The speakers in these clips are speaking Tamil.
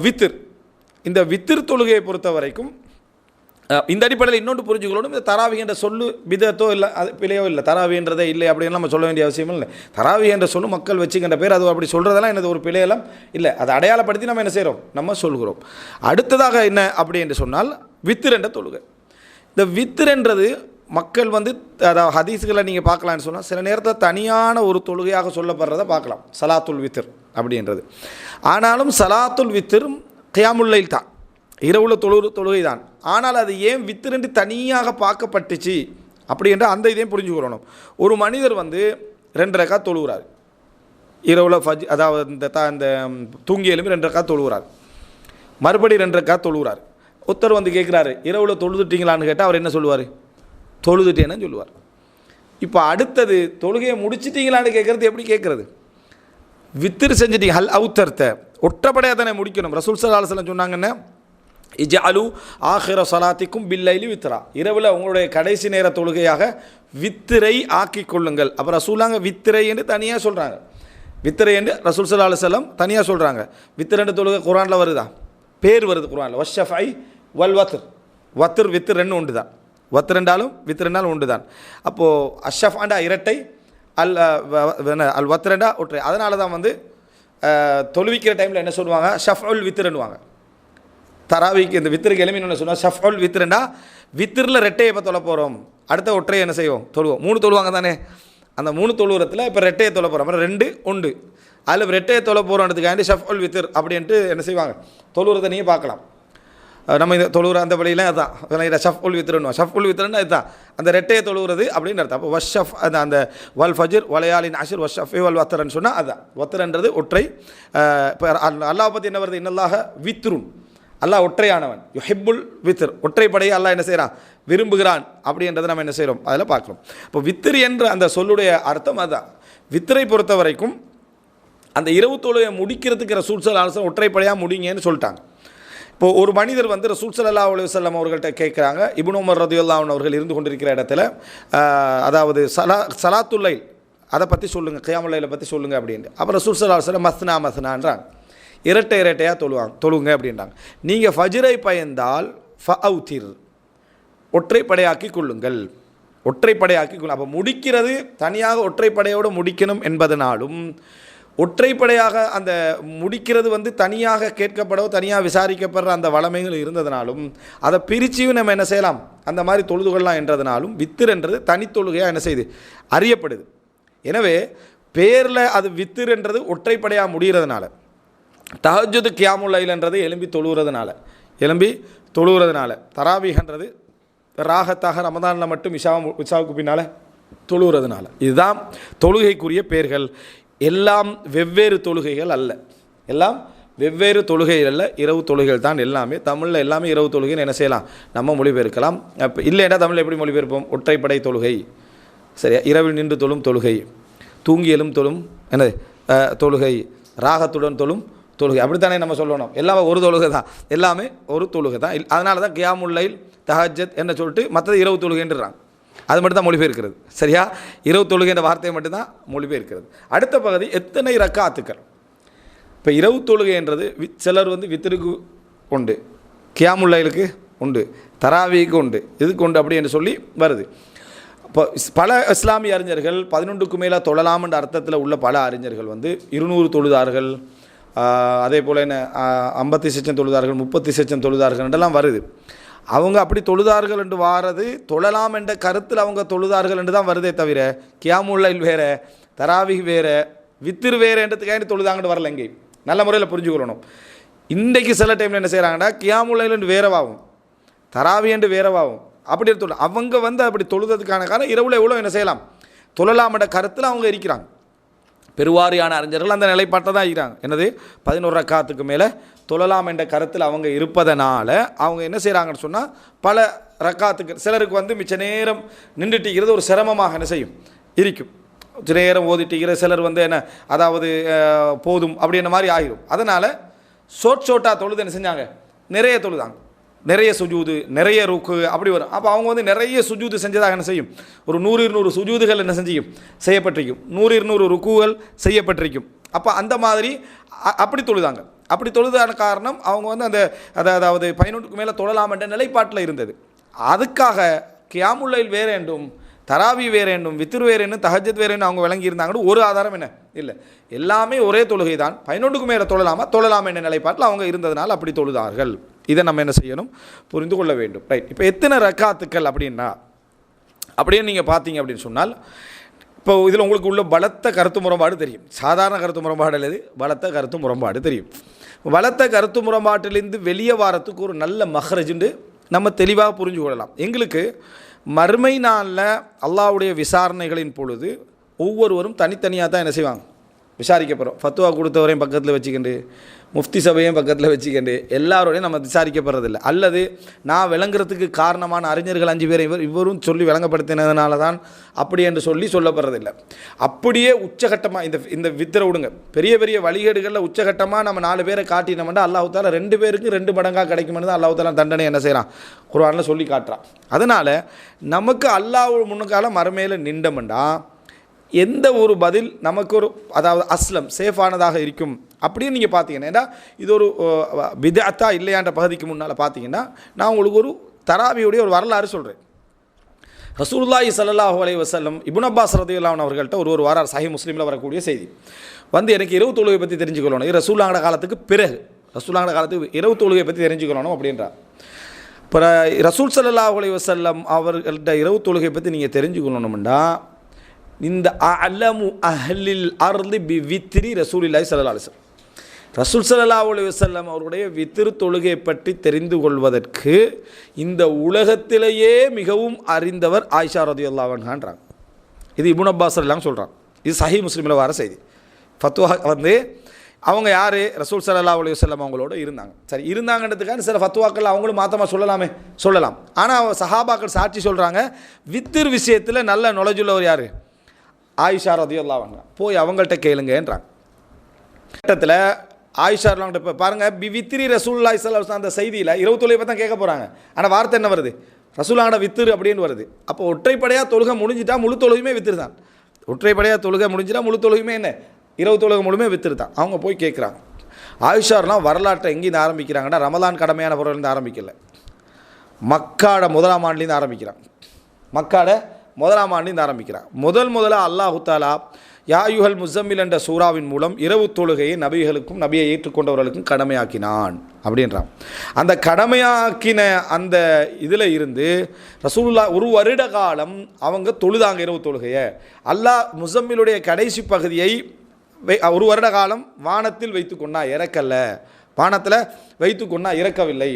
வித்திர். இந்த வித்திர் தொழுகையை பொறுத்த வரைக்கும் இந்த அடிப்படையில் இன்னொன்று புரிஞ்சுக்கணும். இந்த தராவி என்ற சொல்லு பிதத்தோ இல்லை, அது பிழையோ இல்லை, தராவின்றதே இல்லை அப்படின்னு நம்ம சொல்ல வேண்டிய அவசியமும் இல்லை. தராவி என்ற சொல்லு மக்கள் வச்சுக்கின்ற பேர், அது அப்படி சொல்கிறதெல்லாம் எனது ஒரு பிழையெல்லாம் இல்லை. அதை அடையாளப்படுத்தி நம்ம என்ன செய்கிறோம், நம்ம சொல்கிறோம். அடுத்ததாக என்ன அப்படி என்று சொன்னால் வித்திர் என்ற தொழுகை. இந்த வித்திர் என்றது மக்கள் அதாவது ஹதீஸுகளை நீங்கள் பார்க்கலான்னு சொன்னால் சில நேரத்தில் தனியான ஒரு தொழுகையாக சொல்லப்படுறதை பார்க்கலாம், சலாத்துல் வித்திர் அப்படின்றது. ஆனாலும் சலாத்துல் வித்திரும் கியாமுல் லைல் தான், இரவுல தொழுகை தான். ஆனால் அது ஏன் வித்திரண்டு தனியாக பார்க்கப்பட்டுச்சு அப்படின்ற அந்த இதையும் புரிஞ்சுக்கிறோம். ஒரு மனிதர் 2 ரக்காத் தொழுகிறார் இரவுல அதாவது இந்த தூங்கி எழுப்பி 2 ரக்காத் தொழுகிறார், மறுபடி 2 ரக்காத் தொழுகிறார். ஒருத்தர் கேட்குறாரு, இரவுல தொழுதுட்டீங்களான்னு கேட்டால் அவர் என்ன சொல்லுவார், தொழுதுட்டேன்னு சொல்லுவார். இப்போ அடுத்தது தொழுகையை முடிச்சிட்டிங்களான்னு கேட்குறது எப்படி கேட்குறது, வித்திர் செஞ்சிட்டீங்க ஹல் அவுத்தர்த்த ஒற்றப்படையாக தானே முடிக்கணும். ரசூல் ஸல்லல்லாஹு அலைஹி வஸல்லம் சொன்னாங்கன்னு இஜ்அலு ஆஹிர ஸலாத்திக்கும் பில்லைலி வித்ரா, இரவில் உங்களுடைய கடைசி நேர தொழுகையாக வித்திரை ஆக்கி கொள்ளுங்கள். அப்போ ரசூலாங்க வித்திரை என்று தனியாக சொல்கிறாங்க, வித்திரை என்று ரசூல் ஸல்லல்லாஹு அலைஹி வஸல்லம் தனியாக சொல்கிறாங்க. வித்திரண்டு தொழுகை குர்ஆனில் வருதா, பேர் வருது குர்ஆனில், வஷ்ஷஃபை வல் வத்ர், வத்ர் வித்திர் ரெண்டு உண்டு தான், வத்ர் ரெண்டாலும் வித்திர் ரெண்டாலும் உண்டு தான். அப்போது அஷ்ஷஃபாண்டா இரட்டை, அல் வத்ரண்டா ஒற்றை. அதனால தான் தொழுவிக்கிற டைமில் என்ன சொல்லுவாங்க, ஷஃப்உல் வித்ருன்னுவாங்க. தராவிக்கு இந்த வித்திருக்கு எளிமைன்னு என்ன சொல்லுவாங்க, ஷஃப்உல் வித்ருண்டா வித்திரில் ரெட்டையை இப்போ தொலை போகிறோம், அடுத்த ஒற்றையை என்ன செய்வோம் தொழுவோம். 3 தொழுவாங்க தானே, அந்த 3 தொழுவுறத்தில் இப்போ ரெட்டையை தொலை போகிறோம், அப்புறம் 2 உண்டு, அதில் ரெட்டையை தொலை போகிறோன்றதுக்காண்டி ஷஃப்உல் வித்ர் அப்படின்ட்டு என்ன செய்வாங்க தொழுவுறதை நீங்கள் பார்க்கலாம். நம்ம இந்த தொழுகிற அந்த வழியில் அதுதான் ஷஃப்உல் வித்ருன்னுவோம். ஷஃப்உல் வித்ருன்னா இதுதான் அந்த ரெட்டையை தொழுகிறது அப்படின்னு அர்த்தம். அப்போ வஷ்ஷஃப் அந்த வல் ஃபஜ்ர் வலையாலின் அஷர் வஷ்ஷஃபி வல் வத்ரன்னு சொன்னால் அதுதான் வத்ரன்றது ஒற்றை. இப்போ அல்லாஹ் பற்றி என்ன வருது, இன்னல்லாஹ வித்ருன், அல்லாஹ் ஒற்றையானவன், யுஹிப்புல் வித்ர், ஒற்றைப்படையை அல்லாஹ் என்ன செய்கிறான், விரும்புகிறான் அப்படின்றத நம்ம என்ன செய்கிறோம் அதில் பார்க்குறோம். இப்போ வித்திர் என்ற அந்த சொல்லுடைய அர்த்தம் அதுதான். வித்திரை பொறுத்த வரைக்கும் அந்த இரவு தொழுகையை முடிக்கிறதுக்கு ரசூல் ஸல்லல்லாஹு அலைஹி வஸல்லம் ஒற்றைப்படையாக முடிங்கன்னு சொல்லிட்டாங்க. இப்போது ஒரு மனிதர் ரசூல் ஸல்லல்லாஹு அலைஹி வஸல்லம் அவர்கள்ட்ட கேட்குறாங்க, இப்னு உமர் ரலியல்லாஹு அன்ஹு அவர்கள் இருந்து கொண்டிருக்கிற இடத்துல, அதாவது சலாத்துல் லைல் அதை பற்றி சொல்லுங்கள், கியாமுல் லைலை பற்றி சொல்லுங்கள் அப்படின்ட்டு. அப்புறம் ரசூல் ஸல்லல்லாஹு அலைஹி வஸல்லம் மஸ்னா மஸ்னான்றாங்க, இரட்டையாக தொழுங்க அப்படின்றாங்க. நீங்கள் ஃபஜ்ரை பயந்தால் ஃபஅவ்திர், ஒற்றைப்படையாக்கி கொள்ளுங்கள், ஒற்றைப்படையாக்கி கொள்ளுங்கள். அப்போ முடிக்கிறது தனியாக ஒற்றைப்படையோடு முடிக்கணும் என்பதனாலும், ஒற்றைப்படையாக அந்த முடிக்கிறது தனியாக கேட்கப்படவோ தனியாக விசாரிக்கப்படுற அந்த வளமைகள் இருந்ததுனாலும் அதை பிரிச்சியும் நம்ம என்ன செய்யலாம், அந்த மாதிரி தொழுதுகொள்ளலாம் என்றதுனாலும் வித்திர் என்றது தனித்தொழுகையாக என்ன செய்யுது அறியப்படுது. எனவே பேரில் அது வித்திர் என்றது ஒற்றைப்படையாக முடிகிறதுனால, தஹஜ்ஜுத் கியாமுல் லைல்ன்றது எழும்பி தொழுகிறதுனால, தராவீஹ்ன்றது ராகத்தாக ரமதானில் மட்டும் இஷாவுக்கு பின்னால் தொழுகிறதுனால, இதுதான் தொழுகைக்குரிய பேர்கள். எல்லாம் வெவ்வேறு தொழுகைகள் அல்ல, எல்லாம் வெவ்வேறு தொழுகைகள் அல்ல, இரவு தொழுகைகள் தான் எல்லாமே. தமிழில் எல்லாமே இரவு தொழுகைன்னு என்ன செய்யலாம், நம்ம மொழிபெயர்க்கலாம். இப்போ இல்லைன்னா தமிழில் எப்படி மொழிபெயர்ப்போம், ஒற்றைப்படை தொழுகை, சரியா, இரவில் நின்று தொழும் தொழுகை, தூங்கியலும் தொழும் என்னது தொழுகை, ராகத்துடன் தொழும் தொழுகை, அப்படித்தானே நம்ம சொல்லணும். எல்லாமே ஒரு தொழுகை தான், எல்லாமே ஒரு தொழுகை தான். அதனால தான் கியாமுல் லைல் தஹஜ்ஜத் என்ன சொல்லிட்டு மற்றது இரவு தொழுகைன்றாங்க, அது மட்டும் தான் மொழிபெயர்க்கிறது, சரியா. இரவு தொழுகைன்ற வார்த்தையை மட்டும்தான் மொழிபெயர்க்கிறது. அடுத்த பகுதி எத்தனை ரக்காத்துக்கள். இப்போ இரவு தொழுகைன்றது சிலர் வித்திருக்கு உண்டு, கியாமுல் லைலுக்கு உண்டு, தராவிக்கு உண்டு, இதுக்கு உண்டு அப்படி என்று சொல்லி வருது. இப்போ பல இஸ்லாமிய அறிஞர்கள் 11க்கு மேலே தொழலாம்ன்ற அர்த்தத்தில் உள்ள பல அறிஞர்கள் 200 தொழுதார்கள், அதே போல் என்ன 50 லட்சம் தொழுதார்கள், 30 லட்சம் தொழுதார்கள் என்றெல்லாம் வருது. அவங்க அப்படி தொழுதார்கள் என்று வாரது தொழலாம் என்ற கருத்தில் அவங்க தொழுதார்கள் என்று தான் வருதே தவிர, கியாமுல் லைல் வேறு, தராவிஹ் வேறு, வித்திர் வேறு என்றதுக்காக தொழுதாங்கன்னு வரல. எங்கே நல்ல முறையில் புரிஞ்சுக்கொள்ளணும். இன்றைக்கு சில டைமில் என்ன செய்கிறாங்கன்னா கியாமுல் லைல் என்று வேறவாகும், தராவி என்று வேறவாகும், அப்படி தொழு அவங்க அப்படி தொழுதுறதுக்கான காரணம் இரவுல எவ்வளோ என்ன செய்யலாம் தொழலாம் என்ற கருத்தில் அவங்க இருக்கிறாங்க. பெருவாரியான அறிஞர்கள் அந்த நிலைப்பாட்டை தான் இருக்கிறாங்க. என்னது 11 ரக்காத்துக்கு மேலே தொழலாம் என்ற கருத்தில் அவங்க இருப்பதனால அவங்க என்ன செய்கிறாங்கன்னு சொன்னால், பல ரக்காத்துக்கு சிலருக்கு மிச்ச நேரம் நின்றுட்டிக்கிறது ஒரு சிரமமாக என்ன செய்யும் இருக்கும், கொஞ்ச நேரம் ஓதிட்டிக்கிற சிலர் என்ன அதாவது போதும் அப்படின்ற மாதிரி ஆகிடும். அதனால் ஷோட்டாக தொழுது என்ன செஞ்சாங்க, நிறைய தொழுதாங்க, நிறைய சுஜூது, நிறைய ருக்கு அப்படி வரும். அப்போ அவங்க நிறைய சுஜூது செஞ்சதாக என்ன செய்யும், ஒரு 100-200 சுஜூதுகள் என்ன செஞ்சிக்கும் செய்யப்பட்டிருக்கும், 100-200 ருக்குகள் செய்யப்பட்டிருக்கும். அப்போ அந்த மாதிரி அப்படி தொழுதாங்க. அப்படி தொழுதான காரணம் அவங்க வந்து அந்த அதாவது 11க்கு மேலே தொழலாம் என்ற நிலைப்பாட்டில் இருந்தது. அதுக்காக கியாமுல்லைல் வேறு என்றும் தராவி வேறு என்றும் வித்ர் வேறு என்னும் தஹஜத் வேறு என்று அவங்க விளங்கியிருந்தாங்கன்னு ஒரு ஆதாரம் என்ன இல்லை. எல்லாமே ஒரே தொழுகை தான். 11க்கு மேலே தொழலாம் என்ற நிலைப்பாட்டில் அவங்க இருந்ததுனால அப்படி தொழுதார்கள். இதை நம்ம என்ன செய்யணும், புரிந்து கொள்ள வேண்டும். ரைட். இப்போ எத்தனை ரக்காத்துக்கள் அப்படின்னா அப்படியே நீங்கள் பார்த்தீங்க அப்படின்னு சொன்னால், இப்போ இதில் உங்களுக்கு உள்ள பலத்த கருத்து முரண்பாடு தெரியும். சாதாரண கருத்து முரண்பாடு அல்லது பலத்த கருத்து முரண்பாடு தெரியும். பலத்த கருத்து முரண்பாட்டிலிருந்து வெளியே வாரத்துக்கு ஒரு நல்ல மஹ்ரஜுண்டு நம்ம தெளிவாக புரிஞ்சு கொள்ளலாம். எங்களுக்கு மறுமை நாளில் அல்லாஹ்வுடைய விசாரணைகளின் பொழுது ஒவ்வொருவரும் தனித்தனியாக தான் என்ன செய்வாங்க, விசாரிக்கப்படுறோம். ஃபத்வா கொடுத்தவரையும் பக்கத்தில் வச்சுக்கிண்டு, முஃப்தி சபையும் பக்கத்தில் வச்சுக்கிண்டு எல்லாரோடையும் நம்ம விசாரிக்கப்படுறதில்லை. அல்லது நான் விளங்குறதுக்கு காரணமான அறிஞர்கள் 5 பேரை இவரும் சொல்லி விளங்கப்படுத்தினதுனால தான் அப்படி என்று சொல்லப்படுறதில்லை. அப்படியே உச்சகட்டமாக இந்த வித்திர விடுங்க, பெரிய பெரிய வழிகேடுகளில் உச்சகட்டமாக நம்ம 4 பேரை காட்டினோம்னா அல்லாஹ் தாலா 2 பேருக்கு 2 மடங்காக கிடைக்குமென்னு தான் அல்லாஹ் தாலா தண்டனை என்ன செய்கிறான், குர்ஆனில் சொல்லி காட்டுறான். அதனால் நமக்கு அல்லாஹ் முன்னுக்கால மறுமையில் நின்றமெண்டா எந்த ஒரு பதில் நமக்கு ஒரு அதாவது அஸ்லம் சேஃபானதாக இருக்கும் அப்படின்னு நீங்கள் பார்த்தீங்கன்னா, ஏன்னா இது ஒரு பிதஅத்தா இல்லையான்ற பகுதிக்கு முன்னால் பார்த்தீங்கன்னா, நான் உங்களுக்கு ஒரு தராவியுடைய ஒரு வரலாறு சொல்கிறேன். ரசூலுல்லாஹி ஸல்லல்லாஹு அலைஹி வஸல்லம் இப்னு அப்பாஸ் ரலியல்லாஹு அன்ஹு அவர்கள்ட்ட ஒரு வாரம் சஹீஹ் முஸ்லிமில் வரக்கூடிய செய்தி வந்து, எனக்கு இரவு தொழுகை பற்றி தெரிஞ்சுக்கொள்ளணும், இது ரசூலுல்லாஹோட காலத்துக்கு பிறகு ரசூலுல்லாஹோட காலத்துக்கு இரவு தொழுகை பற்றி தெரிஞ்சுக்கொள்ளணும் அப்படின்றார். இப்போ ரசூல் ஸல்லல்லாஹு அலைஹி வஸல்லம் அவர்கள்ட்ட இரவு தொழுகை பற்றி நீங்கள் தெரிஞ்சுக்கொள்ளணும்னா, இந்த அலமு அஹ்லில் அர்லி பி வித்ரி ரசூலுல்லாஹி ஸல்லல்லாஹு அலைஹி வஸல்லம், ரசூல் ஸல்லல்லாஹு அலைஹி வஸல்லம் அவருடைய வித்ர் தொழுகை பற்றி தெரிந்து கொள்வதற்கு இந்த உலகத்திலேயே மிகவும் அறிந்தவர் ஆயிஷா ரலியல்லாஹு அன்ஹான்றாங்க. இது இப்னு அப்பாஸ் ரலியல்லாஹு சொல்கிறாங்க. இது சஹீஹ் முஸ்லிமில் வர செய்தி. ஃபத்வா வந்து அவங்க யார், ரசூல் ஸல்லல்லாஹு அலைஹி வஸல்லம் அவங்களோட இருந்தாங்க. சரி, இருந்தாங்கன்றதுக்காக சில ஃபத்வாக்கள் அவங்களும் மாத்தமாக சொல்லலாம். ஆனால் சஹாபாக்கள் சாட்சி சொல்கிறாங்க, வித்ர் விஷயத்தில் நல்ல நுழைஞ்சுள்ளவர் யார், ஆயிஷா ரலியல்லாஹு அன்ஹா. போய் அவங்கள்ட்ட கேளுங்கன்றாங்க. கட்டத்தில் ஆயிஷா இப்போ பாருங்கள், வித்ரி ரசூலுல்லாஹி ஸல்லல்லாஹு அலைஹி வஸல்லம் அந்த செய்தியில் இரவு தொழுகை பற்றி தான் கேட்க போகிறாங்க. ஆனால் வார்த்தை என்ன வருது, ரசூலுல்லாஹோட வித்ரு அப்படின்னு வருது. அப்போ ஒற்றைப்படையாக தொழுகை முடிஞ்சிட்டா முழு தொழுகையுமே வித்ரு தான். ஒற்றைப்படையாக தொழுகை முடிஞ்சிட்டா முழு தொழுகையுமே என்ன, இரவு தொழுகை முழுமே வித்ரு தான். அவங்க போய் கேட்குறாங்க. ஆயிஷாலாம் வரலாற்றை எங்கேருந்து ஆரம்பிக்கிறாங்கன்னா, ரமலான் கடமையான பொருள்லேருந்து ஆரம்பிக்கல, மக்காட 1ஆம் ஆண்டுலேருந்து ஆரம்பிக்கிறாங்க. மக்காட 1ஆம் ஆண்டுலேருந்து ஆரம்பிக்கிறாங்க. முதலாக அல்லாஹு தாலா யா அய்யுஹல் முஸம்மில் என்ற சூறாவின் மூலம் இரவு தொழுகையை நபிகளுக்கும் நபியை ஏற்றுக்கொண்டவர்களுக்கும் கடமையாக்கினான் அப்படின்றான். அந்த கடமையாக்கின அந்த இதில் இருந்து ரசூலுல்லாஹ் ஒரு வருட காலம் அவங்க தொழுதாங்க இரவு தொழுகையை. அல்லாஹ் முஸம்மிலுடைய கடைசி பகுதியை ஒரு வருட காலம் வானத்தில் வைத்து கொண்டா, இறக்கல்ல, வானத்தில் வைத்து கொண்டா, இறக்கவில்லை.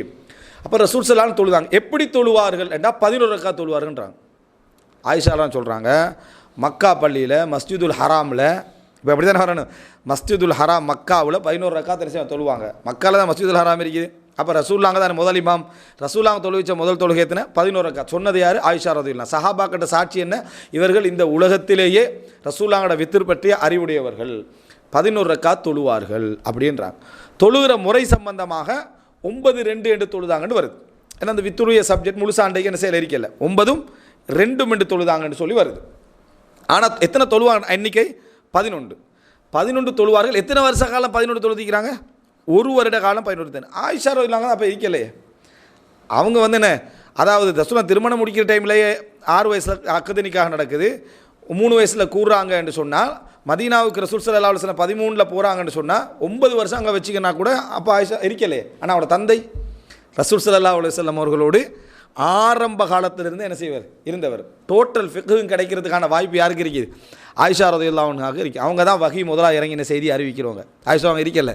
அப்போ ரசூல் ஸல்லல்லாஹு அலைஹி தொழுதாங்க. எப்படி தொழுவார்கள் என்றால் 11 ரக்காத் தொழுவார்கள்ன்றாங்க. ஆயிஷாலாம் சொல்கிறாங்க, மக்கா பள்ளியில் மஸ்ஜிதுல் ஹராமில், இப்போ எப்படி தானே வரணும், மஸ்ஜிதுல் ஹராம் மக்காவில் 11 ரக்காத் தொழுவாங்க. மக்காவில் தான் மஸ்ஜிதுல் ஹராம் இருக்குது. அப்போ ரசூல்லாங்க தான் முதல் இமாம். ரசூல்லாங்க தொழுவிச்ச முதல் தொழுகை எத்தனை, 11 ரக்காத். சொன்னது யார், ஆயிஷா ரலியல்லாஹு. சஹாபாக்கிட்ட சாட்சி என்ன, இவர்கள் இந்த உலகத்திலேயே ரசூல்லாங்கோட வித்ர் பற்றிய அறிவுடையவர்கள், 11 ரக்காத் தொழுவார்கள் அப்படின்றாங்க. தொழுகிற முறை சம்பந்தமாக 9-2 என்று தொழுதாங்கன்னு வருது. ஏன்னா அந்த வித்ருடைய சப்ஜெக்ட் முழுசாண்டைக்கு என்ன செயல் இருக்கல, 9-2 என்று தொழுதாங்கன்னு சொல்லி வருது. ஆனால் எத்தனை தொழுவாங்க எண்ணிக்கை, 11 தொழுவார்கள். எத்தனை வருஷ காலம் 11 தொழுதிக்கிறாங்க, ஒரு வருட காலம் 11. ஆயிஷா ரலியல்லாஹு அப்போ இருக்கலையே. அவங்க வந்து என்ன, அதாவது ரசூலுல்லாஹ் திருமணம் முடிக்கிற டைம்லேயே 6 வயசில் அக்து நிக்காஹ் நடக்குது, 3 வயசில் கூறுறாங்க என்று சொன்னால், மதீனாவுக்கு ரசூல் ஸல்லல்லாஹு அலைஹி வஸல்லம் 13 போகிறாங்கன்னு சொன்னால் 9 வருஷம் அங்கே வச்சுக்கினா கூட அப்போ ஆயிஷா இருக்கலையே. ஆனால் அவரோட தந்தை ரசூல் ஸல்லல்லாஹு அலைஹி வஸல்லம் அவர்களோடு ஆரம்ப காலத்திலிருந்து என்ன செய்வார், இருந்தவர். டோட்டல் ஃபிக்ஹும் கிடைக்கிறதுக்கான வாய்ப்பு யாருக்கு இருக்குது, ஆயிஷா ரலியல்லாஹு அன்ஹாவுக்கு இருக்குது. அவங்க தான் வஹி முதலாக இறங்கின செய்தி அறிவிக்கிறவங்க. ஆயிஷா அவங்க இருக்கல,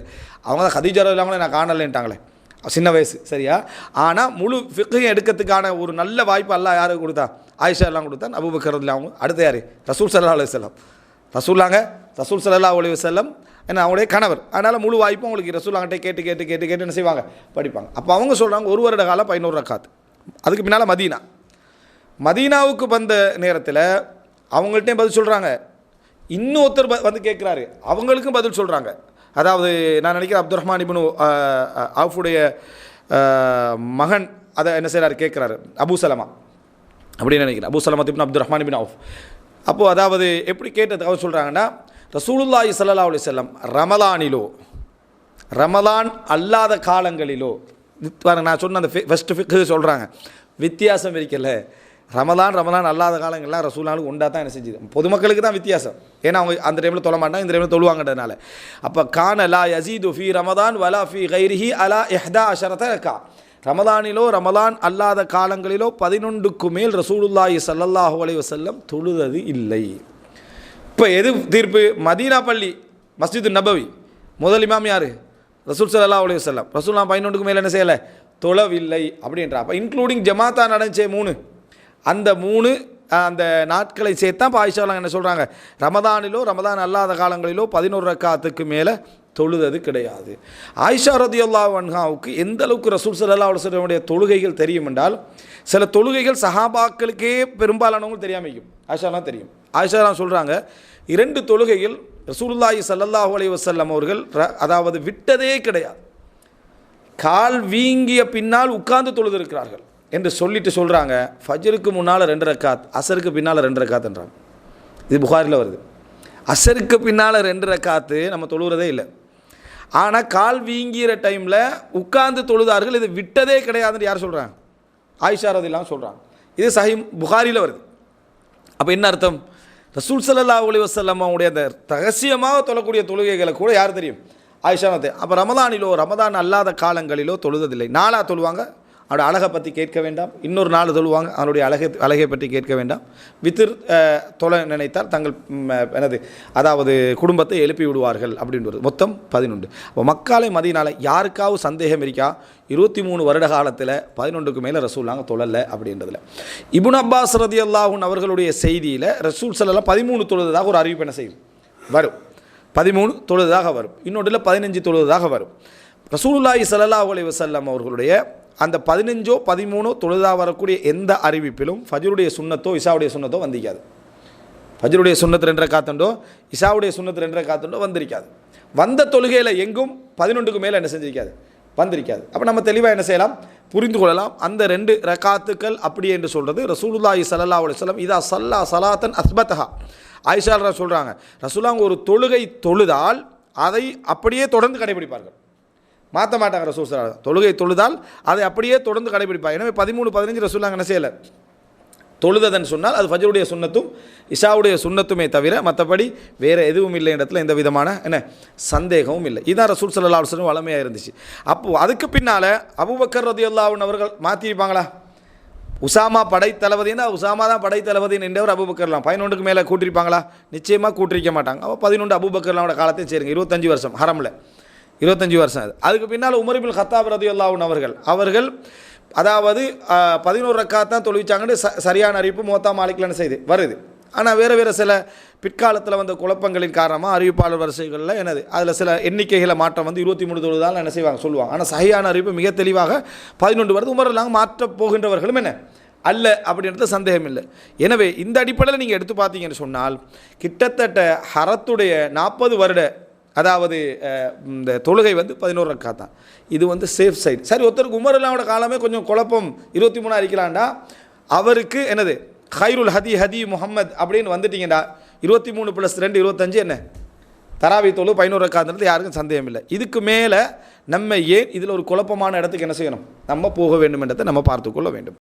அவங்க தான் கதீஜா ரலியல்லாஹு அன்ஹா நான் காணலைன்ட்டாங்களே, சின்ன வயசு சரியா. ஆனால் முழு ஃபிக்ஹையும் எடுக்கிறதுக்கான ஒரு நல்ல வாய்ப்பு அல்லாஹ் யாருக்கு கொடுத்தா, ஆயிஷா எல்லாம் கொடுத்தா, அபூபக்கர் ரலியல்லாஹு அன்ஹு. அடுத்த யார், ரசூல் ஸல்லல்லாஹு அலைஹி வஸல்லம். ரசூல் ஸல்லல்லாஹு அலைஹி வஸல்லம் என்ன அவங்களுடைய கணவர். அதனால் முழு வாய்ப்பும் உங்களுக்கு ரசூலுல்லாஹ்கிட்ட கேட்டு என்ன செய்வாங்க, படிப்பாங்க. அப்போ அவங்க சொல்கிறாங்க ஒரு வருட காலம் 11 ரக்காத். அதுக்கு பின்னால் மதீனாவுக்கு வந்த நேரத்தில் அவங்கள்ட்டையும் பதில் சொல்கிறாங்க. இன்னொருத்தர் வந்து கேட்குறாரு, அவங்களுக்கும் பதில் சொல்கிறாங்க. அதாவது நான் நினைக்கிறேன் அப்துர் ரஹ்மான் இப்னு அவுஃபுடைய மகன் அதை என்ன செய்கிறாரு கேட்குறாரு, அபூ சலமா அப்படின்னு நினைக்கிறேன், அபூ சலமா இப்னு அப்துர் ரஹ்மான் இப்னு அவுஃப். அப்போது அதாவது எப்படி கேட்டதுக்கு அவர் சொல்கிறாங்கன்னா, ரசூலுல்லாஹி ஸல்லல்லாஹு அலைஹி வஸல்லம் ரமலான் அல்லாத காலங்களிலோ, நான் சொன்ன அந்த ஃபஸ்ட்டு ஃபிக்கு சொல்கிறாங்க, வித்தியாசம் இருக்கல. ரமலான் அல்லாத காலங்கள்லாம் ரசூலுல்லாஹ் உண்டா தான் என்ன செஞ்சுது, பொதுமக்களுக்கு தான் வித்தியாசம். ஏன்னா அவங்க அந்த டைமில் தொழ மாட்டாங்க, இந்த டைமில் தொழுவாங்கன்றதுனால. அப்போ கான லா யஸீது ஃபீ ரமதான் வலா ஃபீ கைரிஹி அலா 11 ரக்கா. ரமலானிலோ ரமலான் அல்லாத காலங்களிலோ 11க்கு மேல் ரசூலுல்லாஹி ஸல்லல்லாஹு அலைஹி வஸல்லம் தொழுதது இல்லை. இப்போ எது தீர்ப்பு? மதீனா பள்ளி மஸ்ஜிது நபவி முதல் இமாம் யார்? ரசூல் ஸல்லல்லாஹு அலைஹி வஸல்லம். ரசூலுல்லாஹ் 11க்கு மேல் என்ன செய்யலை, தொழவில்லை அப்படின்றா. அப்போ இன்க்ளூடிங் ஜமாத்தா நடந்துச்சே 3, அந்த 3 அந்த நாட்களை சேர்த்தா இப்போ ஆயிஷா என்ன சொல்கிறாங்க, ரமதானிலோ ரமதான் அல்லாத காலங்களிலோ 11 ரக்காத்துக்கு மேலே தொழுதது கிடையாது. ஆயிஷா ரலியல்லாஹு அன்ஹாவுக்கு எந்த அளவுக்கு ரசூல் ஸல்லல்லாஹு அலைஹி வஸல்லம் உடைய தொழுகைகள் தெரியும் என்றால், சில தொழுகைகள் சஹாபாக்களுக்கே பெரும்பாலானவங்களுக்கு தெரியாமல் இருக்கும், ஆயிஷாலாம் தெரியும். ஆயிஷாலாம் சொல்கிறாங்க, 2 தொழுகைகள் ரசூலுல்லாஹி ஸல்லல்லாஹு அலைஹி வஸல்லம் அவர்கள் அதாவது விட்டதே கிடையாது, கால் வீங்கிய பின்னால் உட்கார்ந்து தொழுது இருக்கிறார்கள் என்று சொல்லிட்டு சொல்கிறாங்க, ஃபஜ்ருக்கு முன்னால் 2 ரக்காத், அசருக்கு பின்னால் 2 ரக்காத்ன்றாங்க. இது புகாரில் வருது. அசருக்கு பின்னால் 2 ரக்காத்து நம்ம தொழுகிறதே இல்லை, ஆனால் கால் வீங்கிற டைமில் உட்கார்ந்து தொழுதார்கள், இது விட்டதே கிடையாதுன்னு யார் சொல்கிறாங்க? ஆயிஷா ரலியல்லாஹு சொல்கிறாங்க. இது சஹீஹ் புகாரியில் வருது. அப்போ என்ன அர்த்தம்? ரசூல் ஸல்லல்லாஹு அலைஹி வஸல்லம் உடைய அந்த ரகசியமாக தொழக்கூடிய தொழுகைகளை கூட யார் தெரியும்? ஆயிஷா தெரியும். அப்போ ரமதானிலோ ரமதான் அல்லாத காலங்களிலோ தொழுததில்லை. 4 தொழுவாங்க, அவருடைய அழகை பற்றி கேட்க வேண்டாம். இன்னொரு 4 தொழுவாங்க, அவருடைய அழகை பற்றி கேட்க வேண்டாம். வித்திர் தொலை நினைத்தால் தங்கள் அதாவது குடும்பத்தை எழுப்பி விடுவார்கள் அப்படின்றது. மொத்தம் 11. அப்போ மக்காலை மதீனால யாருக்காவது சந்தேகம் இருக்கா? 23 வருட காலத்தில் 11க்கு மேலே ரசூலுல்லாஹ் தொழலை அப்படின்றதுல. இப்னு அப்பாஸ் ரலியல்லாஹு அன்ஹு அவர்களுடைய செய்தியில் ரசூல் ஸல்லல்லாஹு 13 தொழுததாக ஒரு அறிவிப்பு என்ன செய்யும் வரும், 13 தொழுததாக வரும், இன்னொன்றில் 15 தொழுததாக வரும். ரசூலுல்லாஹி ஸல்லல்லாஹு அலைஹி வஸல்லம் அவர்களுடைய அந்த 15 13 தொழுதா வரக்கூடிய எந்த அறிவிப்பிலும் ஃபஜ்ருடைய சுன்னத்தோ இஷாவுடைய சுன்னத்தோ வந்திருக்காது. ஃபஜ்ருடைய சுன்னத்து 2 ரக்காத்துண்டோ இஷாவுடைய சுன்னத்து 2 ரக்காத்துண்டோ வந்திருக்காது. வந்த தொழுகையில் எங்கும் 11க்கு மேலே என்ன செஞ்சிருக்காது, வந்திருக்காது. அப்போ நம்ம தெளிவாக என்ன செய்யலாம், புரிந்து கொள்ளலாம். அந்த 2 ரக்காத்துக்கள் அப்படி என்று சொல்கிறது ரசூலுல்லாஹி ஸல்லல்லாஹு அலைஹி வஸல்லம் இதா ஸல்லா ஸலாத்தன் அஸ்பத்தஹா. ஆயிஷா சொல்கிறாங்க, ரசூலுல்லாஹ் ஒரு தொழுகை தொழுதால் அதை அப்படியே தொடர்ந்து கடைபிடிப்பார்கள், மாற்ற மாட்டாங்க. ரசூல் ஸல்லல்லாஹு தொழுகை தொழுதால் அதை அப்படியே தொடர்ந்து கடைபிடிப்பாங்க. எனவே 13 15 ரசூலுல்லாஹ் என்ன செய்யலை, தொழுதன்னு சொன்னால் அது ஃபஜ்ருடைய சுன்னத்தும் இஷாவுடைய சுன்னத்துமே தவிர மற்றபடி வேறு எதுவும் இல்லை, இடத்துல எந்த விதமான சந்தேகமும் இல்லை. இதுதான் ரசூல் ஸல்லல்லாஹு அலைஹி வஸல்லம் வளமையாக இருந்துச்சு. அப்போது அதுக்கு பின்னால் அபூபக்கர் ரலியல்லாஹு அன்ஹு அவர்கள் மாற்றிருப்பாங்களா? உசாமா படைத்தளபதினா உசாமா தான் படைத்தளபதின்னு என்றவர் அபூபக்கர்லாம் 11க்கு மேலே கூட்டிருப்பாங்களா? நிச்சயமாக கூட்டிருக்க மாட்டாங்க. அப்போ 11 அபூபக்கர்லாவோட காலத்தையும் சேருங்க, 25 வருஷம் ஹரமில் 25 வருஷம். அதுக்கு பின்னால் உமர் இப்னு கத்தாப் ரலியல்லாஹு அன்ஹு அவர்கள் அதாவது 11 ரக்காத் தான் தொழுவிச்சாங்கன்னு சரியான அறிவிப்பு முவத்தா மாலிக்லன்னு செய்து வருது. ஆனால் வேறு சில பிற்காலத்தில் வந்த குழப்பங்களின் காரணமாக அறிவிப்பாளர் வரிசைகளில் அதில் சில எண்ணிக்கைகளை மாற்றம் 23 தொழுதால் என்ன செய்வாங்க சொல்லுவாங்க. ஆனால் சரியான அறிவிப்பு மிக தெளிவாக 11 வருது. உமரெல்லாம் மாற்றப் போகின்றவர்களும் அல்ல அப்படின்றது சந்தேகம் இல்லை. எனவே இந்த அடிப்படையில் நீங்கள் எடுத்து பார்த்தீங்கன்னு சொன்னால் கிட்டத்தட்ட ஹரத்துடைய 40 வருட அதாவது இந்த தொழுகை 11 ரக்காத் தான். இது சேஃப் சைடு. சரி, ஒருத்தருக்கு உமர்லாவோட காலமே கொஞ்சம் குழப்பம் 23 இருக்கலாம்டா, அவருக்கு ஹைருல் ஹதி முஹம்மத் அப்படின்னு வந்துட்டீங்கடா, 23 + 2 25 தராவி தொழு 11 ரக்காத்ன்றது யாருக்கும் சந்தேகம் இல்லை. இதுக்கு மேலே நம்ம ஏன் இதில் ஒரு குழப்பமான இடத்துக்கு என்ன செய்யணும், நம்ம போக வேண்டும் என்றதை நம்ம பார்த்துக்கொள்ள வேண்டும்.